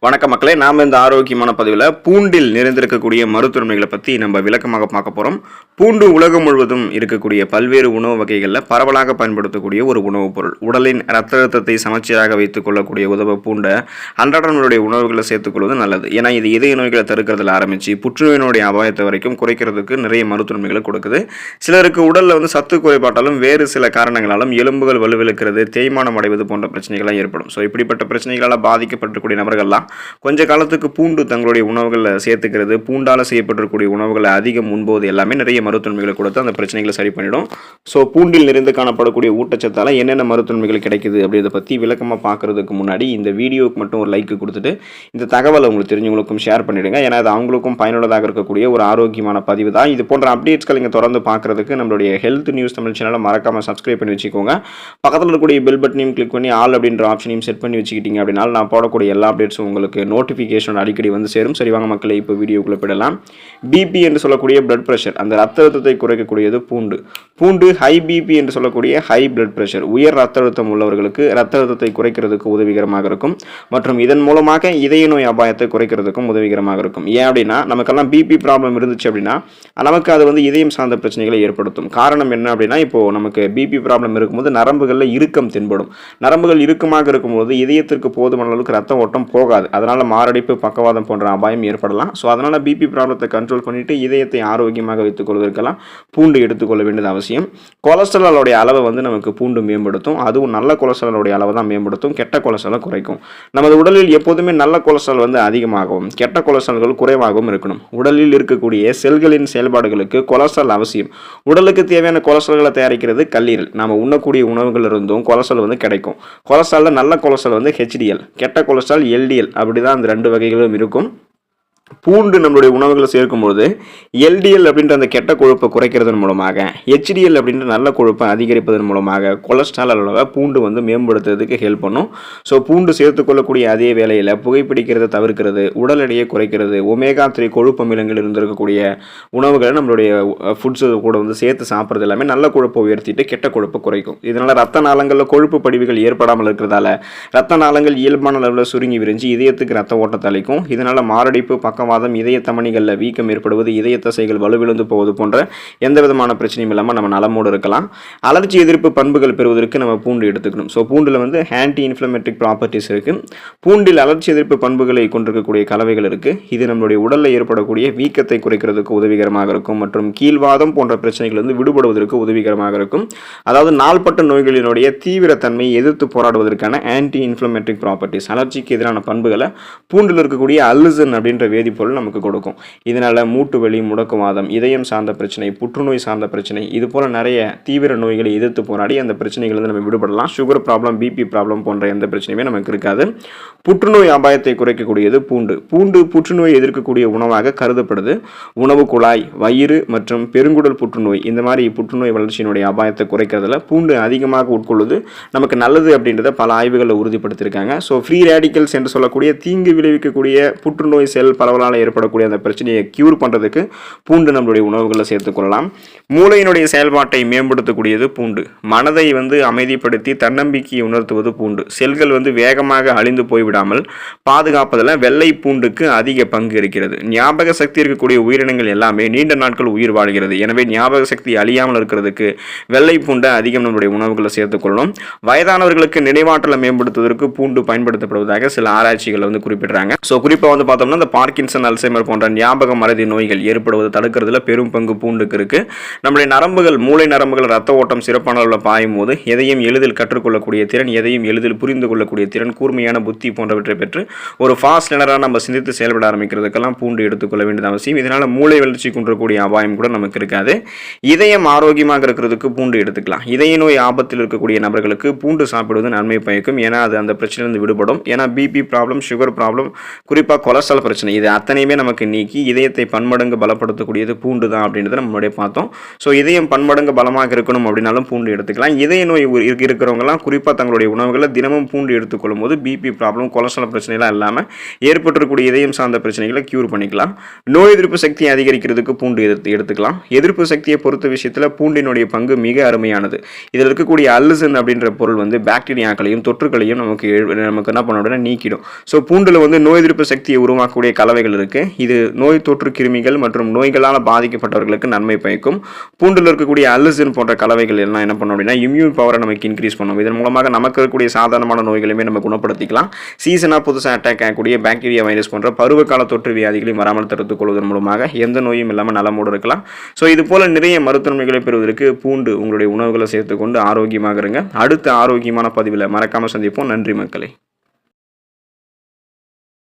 வணக்கம் மக்களே, நாம் இந்த ஆரோக்கியமான பதிவில் பூண்டில் நிறைந்திருக்கக்கூடிய மருத்துவமைகளை பற்றி நம்ம விளக்கமாக பார்க்க போகிறோம். பூண்டு உலகம் முழுவதும் இருக்கக்கூடிய பல்வேறு உணவு வகைகளில் பரவலாக பயன்படுத்தக்கூடிய ஒரு உணவுப் பொருள். உடலின் இரத்த அழுத்தத்தை சமச்சீராக வைத்துக் கொள்ளக்கூடிய உதவ பூண்டை அன்றாடனுடைய உணவுகளை சேர்த்துக்கொள்வது நல்லது. ஏன்னா இது இதய நோய்களை தடுக்கிறதுல ஆரம்பித்து புற்றுநோயினுடைய அபாயத்தை வரைக்கும் குறைக்கிறதுக்கு நிறைய மருத்துவமைகளை கொடுக்குது. சிலருக்கு உடலில் சத்து குறைபாட்டாலும் வேறு சில காரணங்களாலும் எலும்புகள் வலுவிழக்கிறது, தேய்மானம் அடைவது போன்ற பிரச்சனைகள்லாம் ஏற்படும். ஸோ இப்படிப்பட்ட பிரச்சனைகளால் பாதிக்கப்பட்டிருக்கூடிய நபர்கள்லாம் கொஞ்ச காலத்துக்கு பூண்டு தங்களுடைய உணவுகளில் சேர்த்துக்கிறது, பூண்டால் செய்யப்பட்டிருக்கக்கூடிய உணவுகளை அதிகம் உண்போது எல்லாமே நிறைய மருத்துவமைகளை கொடுத்து அந்த பிரச்சனைகளை சரி பண்ணிடும். ஸோ பூண்டில் நிறைந்து காணப்படக்கூடிய ஊட்டச்சத்தால் என்னென்ன மருத்துவமைகள் கிடைக்குது அப்படின்றத பற்றி விளக்கமாக பார்க்குறதுக்கு முன்னாடி இந்த வீடியோவுக்கு மட்டும் ஒரு லைக் கொடுத்துட்டு இந்த தகவலை உங்களுக்கு தெரிஞ்சவங்களுக்கும் ஷேர் பண்ணிவிடுங்க. ஏன்னா அது அவங்களுக்கும் பயனுள்ளதாக இருக்கக்கூடிய ஒரு ஆரோக்கியமான பதிவு தான். இது போன்ற அப்டேட்ஸ்கள் நீங்கள் தொடர்ந்து பார்க்குறதுக்கு நம்மளுடைய ஹெல்த் நியூஸ் தமிழ் சேனலை மறக்காமல் சப்ஸ்கிரைப் பண்ணி வச்சுக்கோங்க. பக்கத்தில் இருக்கக்கூடிய பெல் பட்டனையும் கிளிக் பண்ணி ஆல் அப்படின்ற ஆப்ஷனையும் செட் பண்ணி வச்சுக்கிட்டீங்க அப்படின்னா நான் போடக்கூடிய எல்லா அப்டேட்ஸும் உங்களுக்கு நோட்டிஃபிகேஷன் அடிக்கடி வந்து சேரும். சரி வாங்க மக்களே, இப்போ வீடியோக்குள்ளே போயிடலாம். பிபி என்று சொல்லக்கூடிய பிளட் ப்ரெஷர், அந்த ரத்த அழுத்தத்தை குறைக்கக்கூடியது பூண்டு. பூண்டு ஹை பிபி என்று சொல்லக்கூடிய ஹை பிளட் ப்ரெஷர், உயர் ரத்த அழுத்தம் உள்ளவர்களுக்கு ரத்த அழுத்தத்தை குறைக்கிறதுக்கு உதவிகரமாக இருக்கும் மற்றும் இதன் மூலமாக இதய நோய் அபாயத்தை குறைக்கிறதுக்கும் உதவிகரமாக இருக்கும். ஏன் அப்படின்னா நமக்கெல்லாம் பிபி ப்ராப்ளம் இருந்துச்சு அப்படின்னா நமக்கு அது இதயம் சார்ந்த பிரச்சனைகளை ஏற்படுத்தும். காரணம் என்ன அப்படின்னா இப்போ நமக்கு பிபி ப்ராப்ளம் இருக்கும்போது நரம்புகளில் இறுக்கம் தென்படும். நரம்புகள் இறுக்கமாக இருக்கும்போது இதயத்திற்கு போதுமான அளவுக்கு ரத்த ஓட்டம் போகாது. அதனால் மாரடைப்பு, பக்கவாதம் போன்ற அபாயம் ஏற்படலாம். ஸோ அதனால் பிபி ப்ராப்ளத்தை கண்ட்ரோல் பண்ணிவிட்டு இதயத்தை ஆரோக்கியமாக வைத்துக் கொள்வதற்கெல்லாம் பூண்டு எடுத்துக்கொள்ள வேண்டியது அவசியம். கொலஸ்ட்ராலோடைய அளவை நமக்கு பூண்டு மேம்படுத்தும். அதுவும் நல்ல கொலஸ்ட்ராலோடைய அளவை தான் மேம்படுத்தும், கெட்ட கொலஸ்ட்ராலை குறைக்கும். நமது உடலில் எப்போதுமே நல்ல கொலஸ்ட்ரால் அதிகமாகவும் கெட்ட கொலஸ்ட்ரால்கள் குறைவாகவும் இருக்கணும். உடலில் இருக்கக்கூடிய செல்களின் செயல்பாடுகளுக்கு கொலஸ்ட்ரால் அவசியம். உடலுக்கு தேவையான கொலஸ்ட்ரால்களை தயாரிக்கிறது கல்லீரல். நாம் உண்ணக்கூடிய உணவுகள் இருந்தும் கொலஸ்ட்ரால் கிடைக்கும். கொலஸ்ட்ராலில் நல்ல கொலஸ்ட்ரால் ஹெச்டிஎல், கெட்ட கொலஸ்ட்ரால் எல்டிஎல். அப்படிதான் அந்த ரெண்டு வகைகளும் இருக்கும். பூண்டு நம்மளுடைய உணவுகளை சேர்க்கும்போது எல்டிஎல் அப்படின்ற அந்த கெட்ட கொழுப்பை குறைக்கிறதன் மூலமாக, ஹெச்டிஎல் அப்படின்ற நல்ல கொழுப்பை அதிகரிப்பதன் மூலமாக கொலஸ்ட்ரால் அளவை பூண்டு மேம்படுத்துறதுக்கு ஹெல்ப் பண்ணும். ஸோ பூண்டு சேர்த்துக்கொள்ளக்கூடிய அதே வேளையில் புகைப்பிடிக்கிறத தவிர்க்கிறது, உடல் எடையை குறைக்கிறது, ஒமேகா 3 கொழுப்பு அமிலங்கள் இருந்திருக்கக்கூடிய உணவுகளை நம்மளுடைய ஃபுட்ஸு கூட சேர்த்து சாப்பிட்றது எல்லாமே நல்ல கொழுப்பை உயர்த்திட்டு கெட்ட கொழுப்பை குறைக்கும். இதனால் ரத்த நாளங்களில் கொழுப்பு படிவுகள் ஏற்படாமல் இருக்கிறதால ரத்த நாளங்கள் இயல்பான அளவில் சுருங்கி விரிஞ்சு இதயத்துக்கு ரத்த ஓட்டத்தை அளிக்கும். இதனால் மாரடைப்பு, பக்கவாதம், இதய தமனிகளில் வீக்கம் ஏற்படுவது, இதய தசைகள் வலுவிழந்து போவது போன்ற எந்த விதமான பிரச்சனையும் இல்லாமல் நம்ம நலமோடு இருக்கலாம். அலர்ஜி எதிர்ப்பு பண்புகள் பெறுவதற்கு நம்ம பூண்டு எடுத்துக்கணும். ஸோ பூண்டில் ஆன்டி இன்ஃப்ளமேட்டரி ப்ராப்பர்ட்டிஸ் இருக்குது. பூண்டில் அலர்ஜி எதிர்ப்பு பண்புகளை கொண்டிருக்கக்கூடிய கலவைகள் இருக்குது. இது நம்மளுடைய உடலில் ஏற்படக்கூடிய வீக்கத்தை குறைக்கிறதுக்கு உதவிகரமாக இருக்கும் மற்றும் கீழ்வாதம் போன்ற பிரச்சனைகள் விடுபடுவதற்கு உதவிகரமாக இருக்கும். அதாவது நாள்பட்ட நோய்களினுடைய தீவிர தன்மையை எதிர்த்து போராடுவதற்கான ஆன்டி இன்ஃப்ளமேட்டரி ப்ராப்பர்ட்டிஸ், அலர்ஜிக்கு எதிரான பண்புகளை பூண்டில் இருக்கக்கூடிய அல்லுசன் அப்படின்ற வேதிப்பொருள் நமக்கு கொடுக்கும். இதனால் மூட்டு வலி, முடக்குவாதம், இதயம் சார்ந்த பிரச்சனை, புற்றுநோய் சார்ந்த பிரச்சனை, இது போல நிறைய தீவிர நோய்களை எதிர்த்து போராடி அந்த பிரச்சனைகள் நம்ம விடுபடலாம். சுகர் ப்ராப்ளம், பிபி ப்ராப்ளம் போன்ற எந்த பிரச்சனையுமே நமக்கு இருக்காது. புற்றுநோய் அபாயத்தை குறைக்கக்கூடியது பூண்டு. பூண்டு புற்றுநோய் எதிர்க்கக்கூடிய உணவாக கருதப்படுது. உணவு குழாய், வயிறு மற்றும் பெருங்குடல் புற்றுநோய், இந்த மாதிரி புற்றுநோய் வளர்ச்சியினுடைய அபாயத்தை குறைக்கிறதுல பூண்டு அதிகமாக உட்கொள்வது நமக்கு நல்லது அப்படின்றத பல ஆய்வுகளில் உறுதிப்படுத்தியிருக்காங்க. ஸோ ஃப்ரீ ரேடிக்கல்ஸ் என்று சொல்லக்கூடிய தீங்கு விளைவிக்கக்கூடிய புற்றுநோய் செல் பரவலால் ஏற்படக்கூடிய அந்த பிரச்சனையை கியூர் பண்ணுறதுக்கு பூண்டு நம்மளுடைய உணவுகளை சேர்த்துக்கொள்ளலாம். மூளையினுடைய செயல்பாட்டை மேம்படுத்தக்கூடியது பூண்டு. மனதை அமைதிப்படுத்தி தன்னம்பிக்கையை உணர்த்துவது பூண்டு. செல்கள் வேகமாக அழிந்து போய்விடாமல் பாதுகாப்பதில் வெள்ளை பூண்டுக்கு அதிக பங்கு இருக்கிறது. ஞாபக சக்தி இருக்கக்கூடிய உயிரினங்கள் எல்லாமே நீண்ட நாட்கள் உயிர் வாழ்கிறது. எனவே ஞாபக சக்தி அழியாமல் இருக்கிறதுக்கு வெள்ளை பூண்டை அதிகம் நம்மளுடைய உணவுகளை சேர்த்துக்கொள்ளணும். வயதானவர்களுக்கு நினைவாற்றலை மேம்படுத்துவதற்கு பூண்டு பயன்படுத்தப்படுவதாக சில ஆராய்ச்சிகள் குறிப்பிடுறாங்க. ஸோ குறிப்பாக பார்த்தோம்னா இந்த பார்க்கின்சன், அல்சைமர் போன்ற ஞாபக மறதி நோய்கள் ஏற்படுவதை தடுக்கிறதுல பெரும் பங்கு பூண்டுக்கு இருக்கு. நம்முடைய நரம்புகள், மூளை நரம்புகள் ரத்த ஓட்டம் சிறப்பான அளவில் பாயும் போது எதையும் எளிதில் கற்றுக்கொள்ளக்கூடிய திறன், எதையும் எளிதில் புரிந்து கொள்ளக்கூடிய திறன், கூர்மையான புத்தி போன்றவற்றை பெற்று ஒரு ஃபாஸ்ட் லேர்னராக நம்ம சிந்தித்து செயல்பட ஆரம்பிக்கிறதுக்கெல்லாம் பூண்டு எடுத்துக்கொள்ள வேண்டியது அவசியம். இதனால் மூளை வளர்ச்சி கொண்டிருக்கக்கூடிய அபாயம் கூட நமக்கு இருக்காது. இதயம் ஆரோக்கியமாக இருக்கிறதுக்கு பூண்டு எடுத்துக்கலாம். இதய நோய் ஆபத்தில் இருக்கக்கூடிய நபர்களுக்கு பூண்டு சாப்பிடுவது நன்மை பயக்கும். ஏன்னா அது அந்த பிரச்சனையிலிருந்து விடுபடும். ஏன்னா பிபி ப்ராப்ளம், சுகர் ப்ராப்ளம், குறிப்பாக கொலஸ்ட்ரால் பிரச்சனை, இது அத்தனையுமே நமக்கு நீக்கி இதயத்தை பன்மடங்கு பலப்படுத்தக்கூடியது பூண்டு தான் அப்படின்றத நம்ம முன்னாடியே பார்த்தோம். ஸோ இதயம் பன்மடங்கு பலமாக இருக்கணும் அப்படின்னாலும் பூண்டு எடுத்துக்கலாம். இதய நோய் இருக்கிறவங்கலாம் குறிப்பாக தங்களுடைய உணவுகளை தினமும் பூண்டு எடுத்துக்கொள்ளும் போது பிபி ப்ராப்ளம், கொலஸ்ட்ரால் பிரச்சனைலாம் இல்லாமல் ஏற்பட்டிருக்கக்கூடிய இதயம் சார்ந்த பிரச்சனைகளை க்யூர் பண்ணிக்கலாம். நோய் எதிர்ப்பு சக்தியை அதிகரிக்கிறதுக்கு பூண்டு எடுத்துக்கலாம். எதிர்ப்பு சக்தியை பொறுத்த விஷயத்தில் பூண்டினுடைய பங்கு மிக அருமையானது. இதில் இருக்கக்கூடிய அல்லுசின் அப்படின்ற பொருள் பாக்டீரியாக்களையும் தொற்றுகளையும் நமக்கு என்ன பண்ண அப்படின்னா நீக்கிடும். ஸோ பூண்டில் நோய் எதிர்ப்பு சக்தியை உருவாக்கக்கூடிய கலவைகள் இருக்குது. இது நோய் தொற்று கிருமிகள் மற்றும் நோய்களால் பாதிக்கப்பட்டவர்களுக்கு நன்மை பயக்கும். பூண்டில் இருக்கக்கூடிய அல்லுசின் போன்ற கலவைகள் எல்லாம் என்ன பண்ணும் அப்படின்னா இம்யூன் பவரை நமக்கு இன்க்ரீஸ் பண்ணும். இதன் மூலமாக நமக்கு இருக்கக்கூடிய சாதாரணமான நோய்களையுமே நம்ம குணப்படுத்திக்கலாம். சீசனாக புதுசாக அட்டாக் ஆகக்கூடிய பாக்டீரியா, வைரஸ் போன்ற பருவகால தொற்று வியாதிகளையும் வராமல் தடுத்துக் கொள்வதன் மூலமாக எந்த நோயும் இல்லாமல் நலமோடு இருக்கலாம். ஸோ இது போல நிறைய மருத்துவமைகளை பெறுவதற்கு பூண்டு உங்களுடைய உணவுகளை சேர்த்துக்கொண்டு ஆரோக்கியமாக இருங்க. அடுத்த ஆரோக்கியமான பதிவில் மறக்காமல் சந்திப்போம். நன்றி மக்களே.